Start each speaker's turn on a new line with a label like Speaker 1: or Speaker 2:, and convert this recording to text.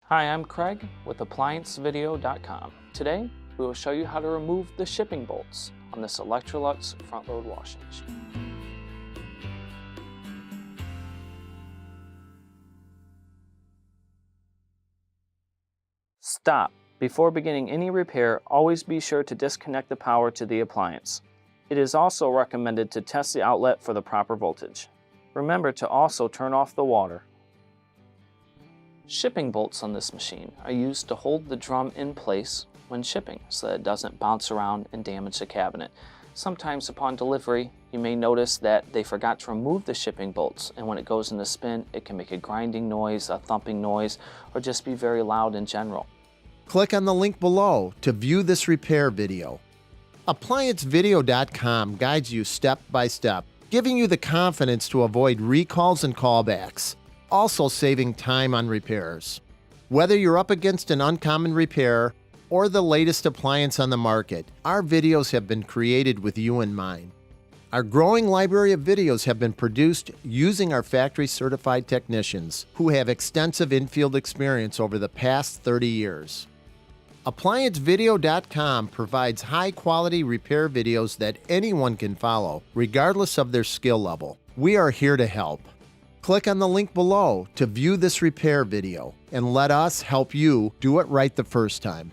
Speaker 1: Hi, I'm Craig with ApplianceVideo.com. Today, we will show you how to remove the shipping bolts on this Electrolux front-load washing machine. Stop. Before beginning any repair, always be sure to disconnect the power to the appliance. It is also recommended to test the outlet for the proper voltage. Remember to also turn off the water. Shipping bolts on this machine are used to hold the drum in place when shipping so that it doesn't bounce around and damage the cabinet. Sometimes upon delivery, you may notice that they forgot to remove the shipping bolts, and when it goes into spin, it can make a grinding noise, a thumping noise, or just be very loud in general.
Speaker 2: Click on the link below to view this repair video. ApplianceVideo.com guides you step by step, giving you the confidence to avoid recalls and callbacks, also saving time on repairs. Whether you're up against an uncommon repair or the latest appliance on the market, our videos have been created with you in mind. Our growing library of videos have been produced using our factory-certified technicians who have extensive infield experience over the past 30 years. ApplianceVideo.com provides high-quality repair videos that anyone can follow, regardless of their skill level. We are here to help. Click on the link below to view this repair video and let us help you do it right the first time.